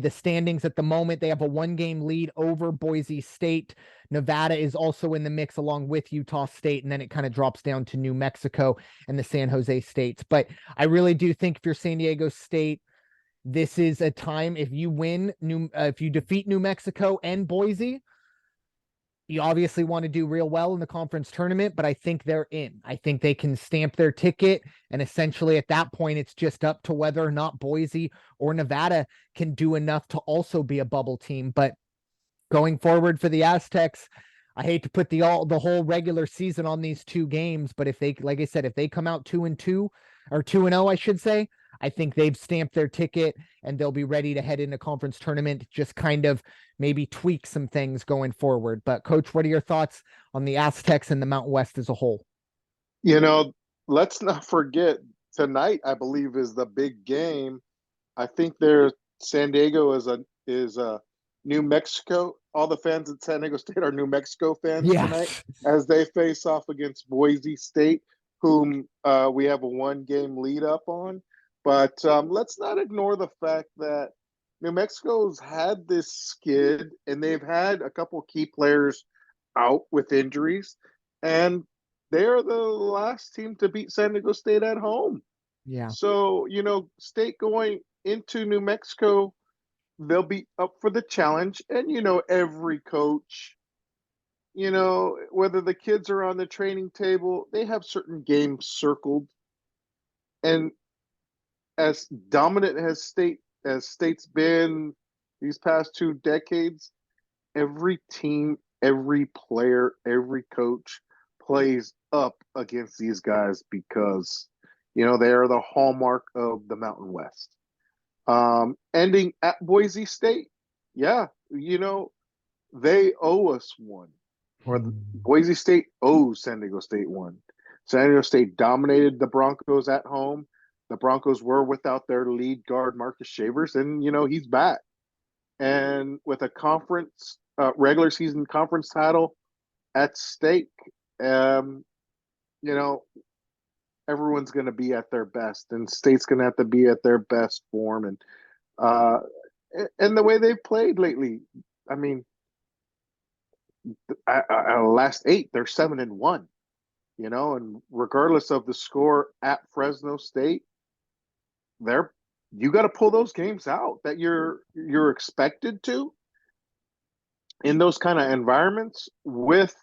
standings at the moment, they have a 1-game lead over Boise State. Nevada is also in the mix along with Utah State, and then it kind of drops down to New Mexico and the San Jose States. But I really do think if you're San Diego State, this is a time, if you if you defeat New Mexico and Boise, you obviously want to do real well in the conference tournament, but I think they're in. I think they can stamp their ticket, and essentially at that point, it's just up to whether or not Boise or Nevada can do enough to also be a bubble team. But going forward for the Aztecs, I hate to put the whole regular season on these two games, but if they, like I said, if they come out 2-2 or 2-0, I should say, I think they've stamped their ticket and they'll be ready to head into conference tournament, just kind of maybe tweak some things going forward. But Coach, what are your thoughts on the Aztecs and the Mountain West as a whole? Let's not forget tonight, I believe, is the big game. I think there's San Diego is a New Mexico. All the fans in San Diego State are New Mexico fans tonight as they face off against Boise State, whom we have a 1-game lead up on. But let's not ignore the fact that New Mexico's had this skid, and they've had a couple key players out with injuries, and they're the last team to beat San Diego State at home. Yeah. So, State going into New Mexico, they'll be up for the challenge. And, every coach, whether the kids are on the training table, they have certain games circled. And as dominant as State's been these past 2 decades, every team, every player, every coach plays up against these guys because, they are the hallmark of the Mountain West. Ending at Boise State, they owe us one. Or Boise State owes San Diego State one. San Diego State dominated the Broncos at home. The Broncos were without their lead guard, Marcus Shavers, and, he's back. And with a conference, regular season conference title at stake, everyone's going to be at their best, and State's going to have to be at their best form. And the way they've played lately, I mean, last 8, they're 7-1, and regardless of the score at Fresno State, they're you got to pull those games out that you're expected to in those kind of environments with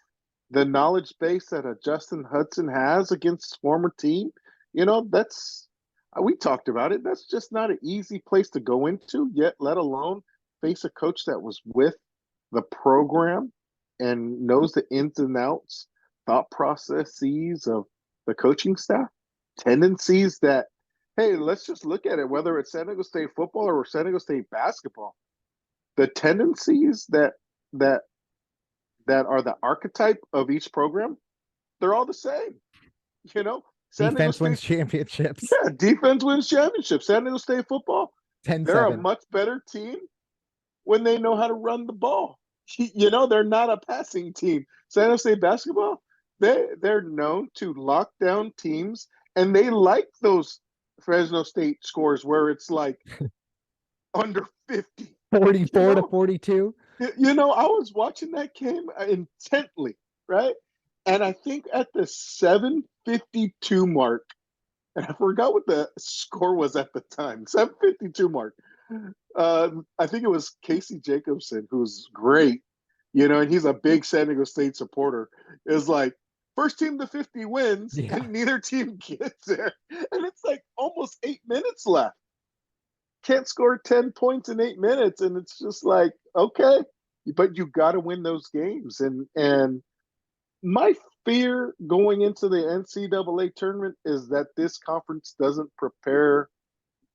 the knowledge base that a Justin Hudson has against his former team. That's we talked about it. That's just not an easy place to go into yet, let alone face a coach that was with the program and knows the ins and outs, thought processes of the coaching staff, tendencies that, hey, let's just look at it, whether it's San Diego State football or San Diego State basketball. The tendencies that are the archetype of each program, they're all the same. San Diego Defense wins State, championships. yeah, defense wins championships. San Diego State football, 10-7. they're a much better team when they know how to run the ball. They're not a passing team. San Diego State basketball, they're known to lock down teams, and they like those Fresno State scores where it's like under 50. 44 to 42. I was watching that game intently, right? And I think at the 7:52 mark, and I forgot what the score was at the time, 7:52 mark. I think it was Casey Jacobson, who's great, and he's a big San Diego State supporter, is like, first team to 50 wins, and neither team gets there. And it's like almost 8 minutes left. Can't score 10 points in 8 minutes. And it's just like, okay, but you got to win those games. And my fear going into the NCAA tournament is that this conference doesn't prepare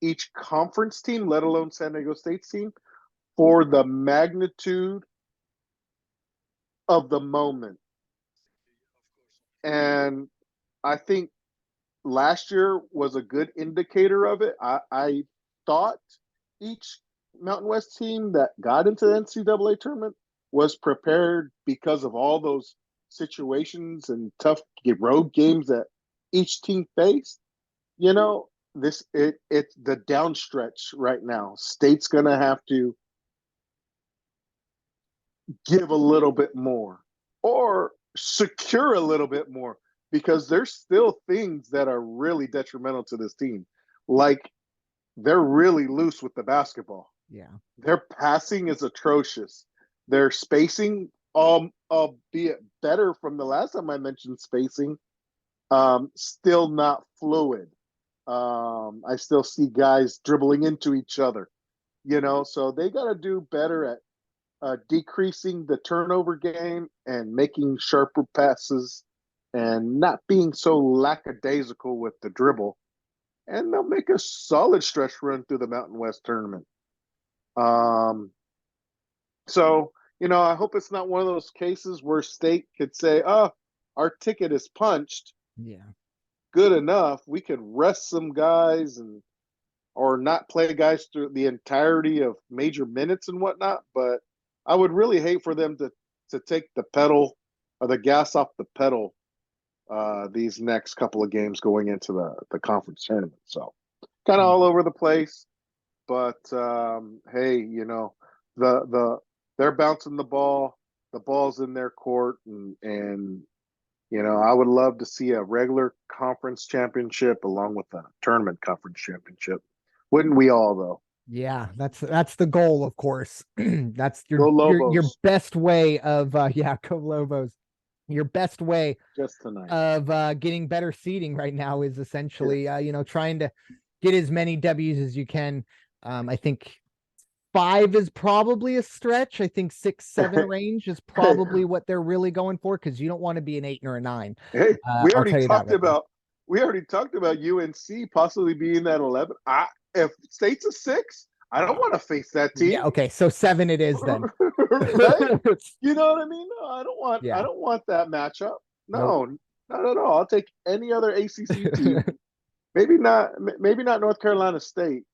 each conference team, let alone San Diego State's team, for the magnitude of the moment. And I think last year was a good indicator of it. I thought each Mountain West team that got into the NCAA tournament was prepared because of all those situations and tough road games that each team faced. It's the downstretch right now. State's going to have to give a little bit more or secure a little bit more, because there's still things that are really detrimental to this team. Like, they're really loose with the basketball. Yeah. Their passing is atrocious. Their spacing, albeit better from the last time I mentioned spacing, still not fluid. I still see guys dribbling into each other, so they got to do better at decreasing the turnover game and making sharper passes and not being so lackadaisical with the dribble. And they'll make a solid stretch run through the Mountain West tournament. So, I hope it's not one of those cases where State could say, oh, our ticket is punched. Yeah. Good enough. We could rest some guys or not play guys through the entirety of major minutes and whatnot. But I would really hate for them to take the pedal or the gas off the pedal these next couple of games going into the conference tournament. So kind of all over the place, but hey, they're bouncing the ball's in their court, and I would love to see a regular conference championship along with a tournament conference championship. Wouldn't we all, though? Yeah, that's the goal, of course. That's Go your best way of go Lobos. Your best way just tonight of getting better seeding right now is essentially trying to get as many W's as you can. I think 5 is probably a stretch. I think 6, 7 range is probably what they're really going for, because you don't want to be an 8 or a 9. Hey, we already talked about UNC possibly being that 11. If State's a 6, I don't want to face that team. Yeah, okay, so 7 it is then. Right? You know what I mean? No, I don't want that matchup. No, nope. Not at all. I'll take any other ACC team. Maybe not North Carolina State,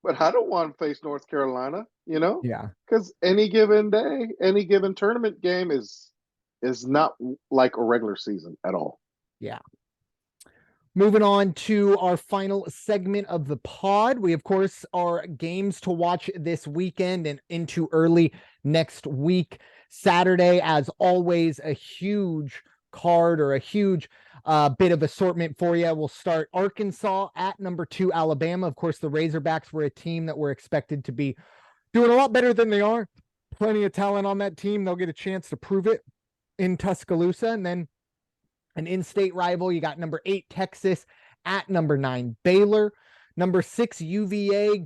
but I don't want to face North Carolina, Yeah. Because any given day, any given tournament game is not like a regular season at all. Yeah. Moving on to our final segment of the pod. We, of course, are games to watch this weekend and into early next week. Saturday, as always, a huge card or a huge bit of assortment for you. We'll start Arkansas at number 2, Alabama. Of course, the Razorbacks were a team that were expected to be doing a lot better than they are. Plenty of talent on that team. They'll get a chance to prove it in Tuscaloosa. And then an in-state rival, you got number 8, Texas at number 9, Baylor. Number 6, UVA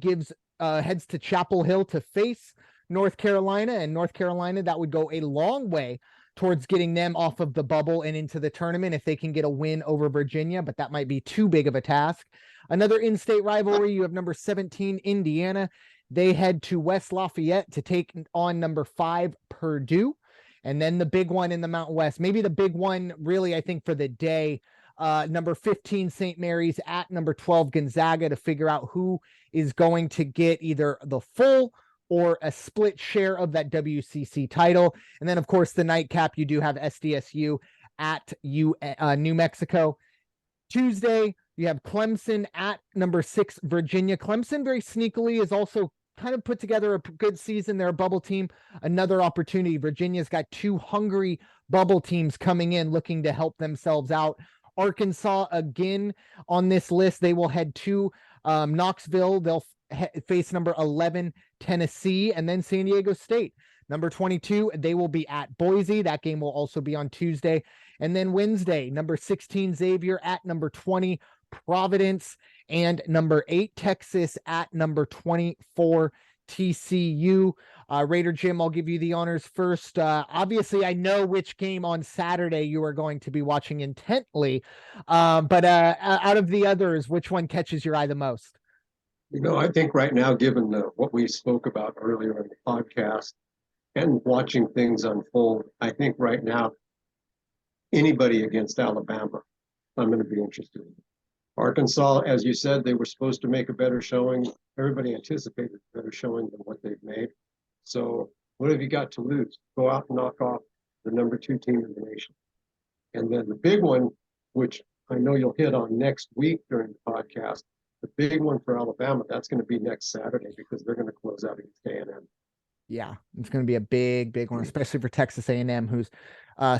heads to Chapel Hill to face North Carolina. And North Carolina, that would go a long way towards getting them off of the bubble and into the tournament if they can get a win over Virginia, but that might be too big of a task. Another in-state rivalry, you have number 17, Indiana. They head to West Lafayette to take on number 5, Purdue. And then the big one in the Mountain West, maybe the big one really, I think, for the day, number 15, St. Mary's at number 12, Gonzaga, to figure out who is going to get either the full or a split share of that WCC title. And then, of course, the nightcap, you do have SDSU at New Mexico. Tuesday, you have Clemson at number 6, Virginia. Clemson very sneakily is also kind of put together a good season. They're a bubble team. Another opportunity. Virginia's got 2 hungry bubble teams coming in looking to help themselves out. Arkansas, again, on this list, they will head to Knoxville. They'll face number 11, Tennessee, and then San Diego State. Number 22, they will be at Boise. That game will also be on Tuesday. And then Wednesday, number 16, Xavier at number 20, Providence, and number 8, Texas at number 24, TCU. Raider Jim, I'll give you the honors first. Obviously, I know which game on Saturday you are going to be watching intently, but out of the others, which one catches your eye the most? I think right now, given what we spoke about earlier in the podcast and watching things unfold, I think right now, anybody against Alabama, I'm going to be interested in. Arkansas, as you said, they were supposed to make a better showing. Everybody anticipated a better showing than what they've made. So what have you got to lose? Go out and knock off the number 2 team in the nation. And then the big one, which I know you'll hit on next week during the podcast, the big one for Alabama, that's going to be next Saturday because they're going to close out against A&M. Yeah, it's going to be a big one, especially for Texas A&M, who's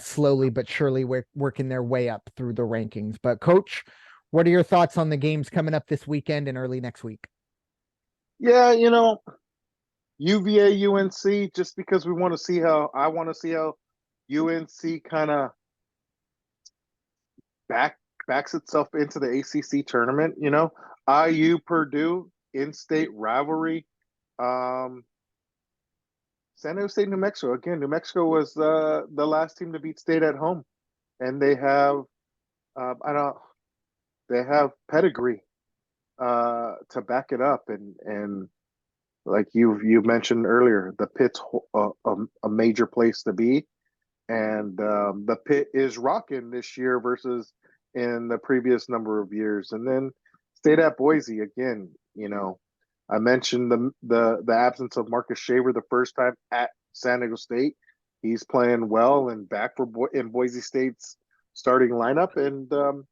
slowly but surely working their way up through the rankings. But Coach, what are your thoughts on the games coming up this weekend and early next week? Yeah, UVA, UNC, just because I want to see how UNC kind of backs itself into the ACC tournament. IU, Purdue, in-state rivalry. San Diego State, New Mexico. Again, New Mexico was the last team to beat State at home, and they have they have pedigree to back it up, and like you mentioned earlier, the Pit's a major place to be, and the Pit is rocking this year versus in the previous number of years. And then State at Boise again. I mentioned the absence of Marcus Shaver the first time at San Diego State. He's playing well and back in Boise State's starting lineup, and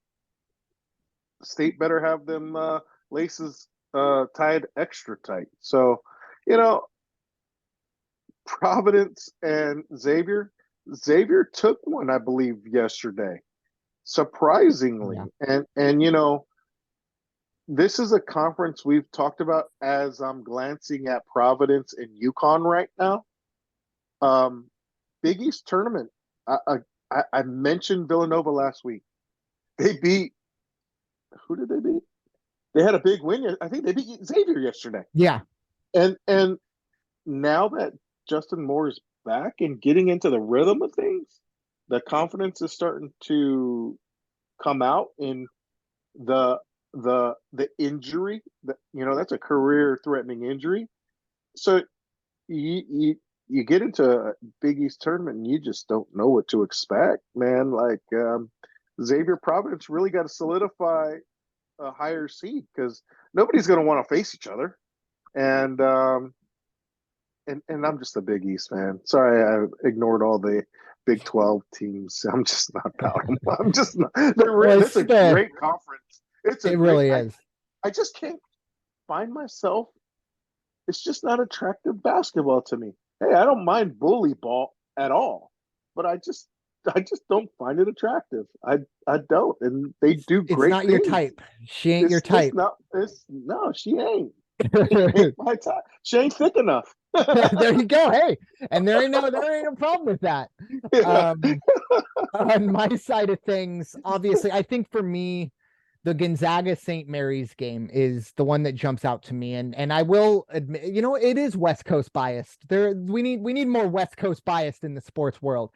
State better have them laces tied extra tight. So, Providence and Xavier took one, I believe, yesterday, surprisingly. Yeah. And this is a conference we've talked about as I'm glancing at Providence and UConn right now. Big East tournament. I mentioned Villanova last week. They beat, who did they beat? They had a big win. I think they beat Xavier yesterday. Yeah. And now that Justin Moore is back and getting into the rhythm of things, the confidence is starting to come out in the injury. That's a career-threatening injury. So you get into a Big East tournament and you just don't know what to expect, man. Like Xavier Providence really got to solidify a higher seed because nobody's going to want to face each other. And I'm just a Big East fan. Sorry, I ignored all the Big 12 teams. I'm just not about them. I'm just not. It's a great conference. It really is. I just can't find myself. It's just not attractive basketball to me. Hey, I don't mind bully ball at all, but I just just don't find it attractive. I don't, and they do It's great not your things. type. She ain't your It's type. not. It's no, she ain't. She ain't my type. She ain't thick enough. There you go. Hey, and there ain't a problem with that. Yeah. On my side of things, obviously, I think for me, the Gonzaga St. Mary's game is the one that jumps out to me. And I will admit, it is West Coast biased. We need more West Coast biased in the sports world.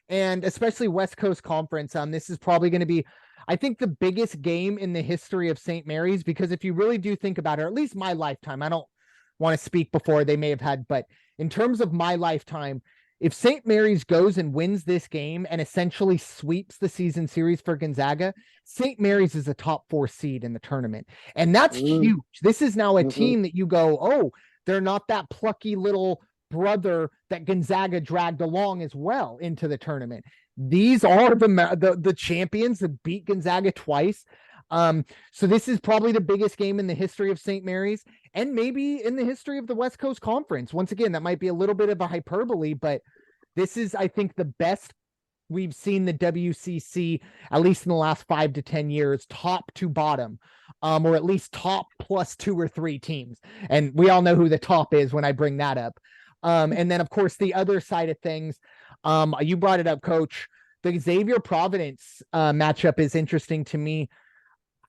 And especially West Coast Conference. This is probably going to be, I think, the biggest game in the history of St. Mary's, because if you really do think about it, or at least my lifetime, I don't want to speak before they may have had, but in terms of my lifetime, if St. Mary's goes and wins this game and essentially sweeps the season series for Gonzaga, St. Mary's is a top 4 seed in the tournament. And that's huge. This is now a team that you go, oh, they're not that plucky little brother that Gonzaga dragged along as well into the tournament. These are the champions that beat Gonzaga twice. So this is probably the biggest game in the history of St. Mary's, and maybe in the history of the West Coast Conference. Once again, that might be a little bit of a hyperbole, but this is, I think, the best we've seen the WCC, at least in the last 5 to 10 years, top to bottom, or at least top plus 2 or 3 teams. And we all know who the top is when I bring that up. And then, of course, the other side of things, you brought it up, Coach. The Xavier Providence matchup is interesting to me.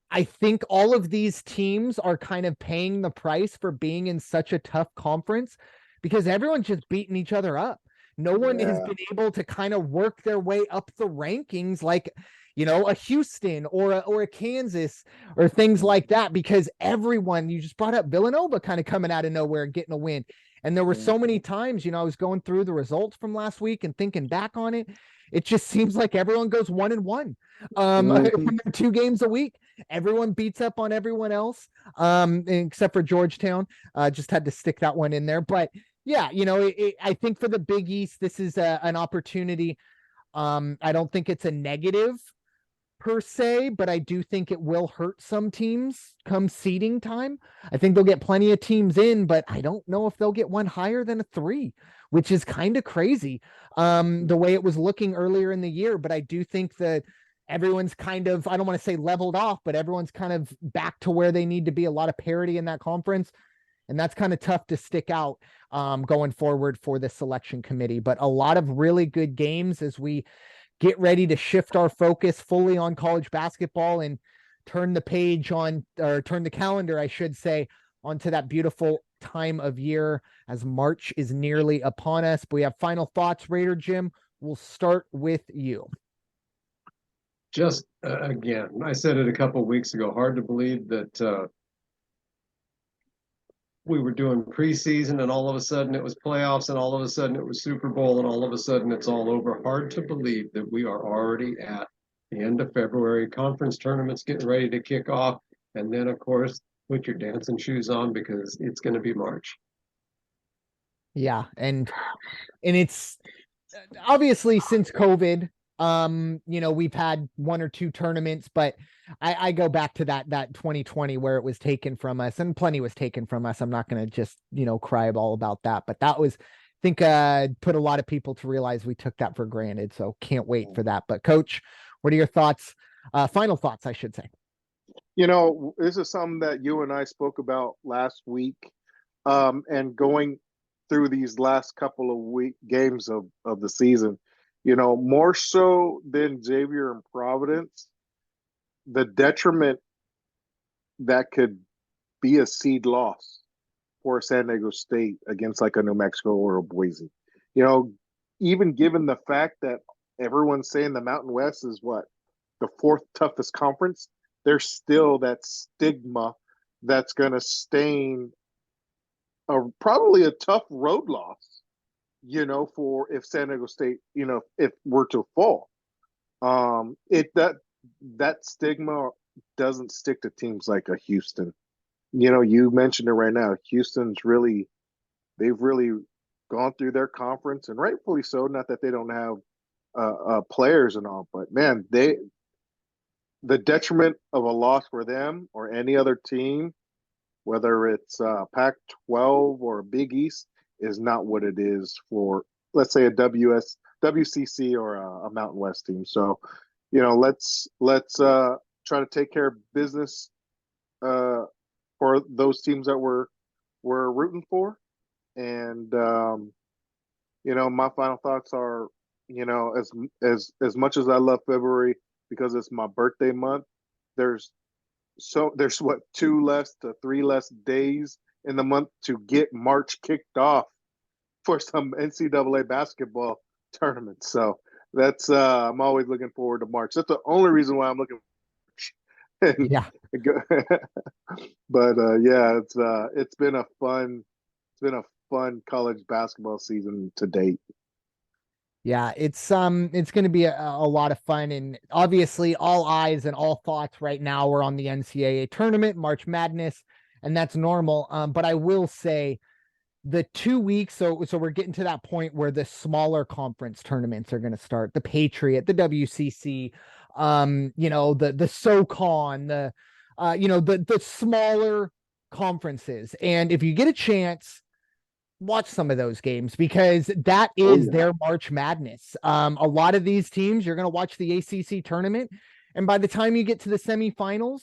I think all of these teams are kind of paying the price for being in such a tough conference because everyone's just beating each other up. No one has been able to kind of work their way up the rankings like, a Houston or a Kansas or things like that, because everyone, you just brought up Villanova kind of coming out of nowhere and getting a win. And there were so many times, I was going through the results from last week and thinking back on it. It just seems like everyone goes 1-1. When 2 games a week, everyone beats up on everyone else, except for Georgetown. Just had to stick that one in there. But yeah, I think for the Big East, this is an opportunity. I don't think it's a negative per se, but I do think it will hurt some teams come seeding time. I think they'll get plenty of teams in, but I don't know if they'll get one higher than a 3, which is kind of crazy. The way it was looking earlier in the year, but I do think that everyone's kind of, I don't want to say leveled off, but everyone's kind of back to where they need to be. A lot of parity in that conference. And that's kind of tough to stick out going forward for the selection committee, but a lot of really good games as we get ready to shift our focus fully on college basketball and turn the page on, or turn the calendar, I should say, onto that beautiful time of year as March is nearly upon us. But we have final thoughts. Raider Jim, we'll start with you. Just again, I said it a couple of weeks ago, hard to believe that we were doing preseason and all of a sudden it was playoffs and all of a sudden it was Super Bowl and all of a sudden it's all over. Hard to believe that we are already at the end of February, conference tournaments getting ready to kick off. And then, of course, put your dancing shoes on because it's going to be March. Yeah. And it's obviously since COVID, we've had 1 or 2 tournaments, but I go back to that 2020 where it was taken from us, and plenty was taken from us. I'm not going to just, cry all about that, but that was, I think, put a lot of people to realize we took that for granted. So can't wait for that. But Coach, what are your thoughts? Final thoughts, I should say. This is something that you and I spoke about last week, and going through these last couple of games of the season, more so than Xavier and Providence, the detriment that could be a seed loss for San Diego State against like a New Mexico or a Boise. Even given the fact that everyone's saying the Mountain West is the 4th toughest conference, there's still that stigma that's going to stain probably a tough road loss, for if San Diego State, if we're to fall. That stigma doesn't stick to teams like a Houston. You mentioned it right now. They've really gone through their conference, and rightfully so. Not that they don't have players and all, but man, the detriment of a loss for them or any other team, whether it's Pac-12 or Big East, is not what it is for, let's say, a WCC or a Mountain West team. So, let's try to take care of business for those teams that we're rooting for. And my final thoughts are, as much as I love February because it's my birthday month, there's what, 2 less to 3 less days in the month to get March kicked off for some NCAA basketball tournaments. So that's I'm always looking forward to March. That's the only reason why I'm looking forward. Yeah. But yeah, it's been a fun college basketball season to date. Yeah, it's going to be a lot of fun, and obviously all eyes and all thoughts right now are on the NCAA tournament, March Madness, and that's normal. But I will say the 2 weeks, so we're getting to that point where the smaller conference tournaments are going to start. The Patriot, the WCC, the SoCon, the smaller conferences, and if you get a chance, watch some of those games because that is their March Madness. A lot of these teams, you're going to watch the ACC tournament, and by the time you get to the semifinals,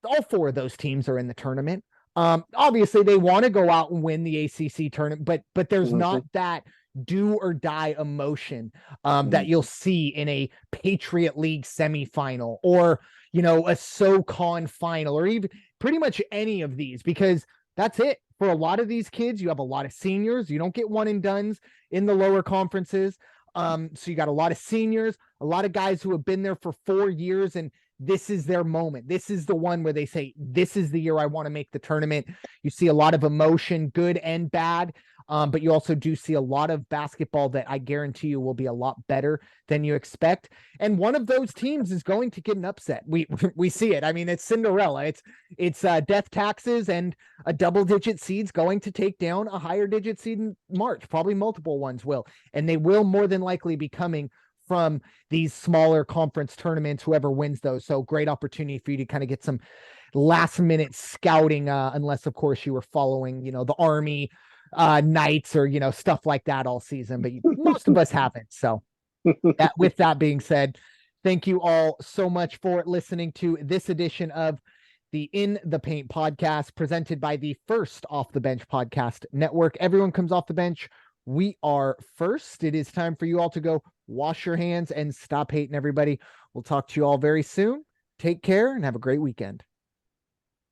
all 4 of those teams are in the tournament. Obviously they want to go out and win the ACC tournament, but there's not that do or die emotion that you'll see in a Patriot League semifinal or, a SoCon final or even pretty much any of these, because that's it. For a lot of these kids, you have a lot of seniors. You don't get one and dones in the lower conferences. So you got a lot of seniors, a lot of guys who have been there for 4 years, and this is their moment. This is the one where they say, this is the year I want to make the tournament. You see a lot of emotion, good and bad. But you also do see a lot of basketball that I guarantee you will be a lot better than you expect. And one of those teams is going to get an upset. We see it. I mean, it's Cinderella. It's death taxes and a double-digit seed's going to take down a higher digit seed in March. Probably multiple ones will. And they will more than likely be coming from these smaller conference tournaments, whoever wins those. So great opportunity for you to kind of get some last minute scouting, unless of course you were following, the Army, Knights or, stuff like that all season, but most of us haven't. So with that being said, thank you all so much for listening to this edition of the In the Paint podcast presented by the First Off the Bench podcast network. Everyone comes off the bench. We are first. It is time for you all to go wash your hands and stop hating everybody. We'll talk to you all very soon. Take care and have a great weekend.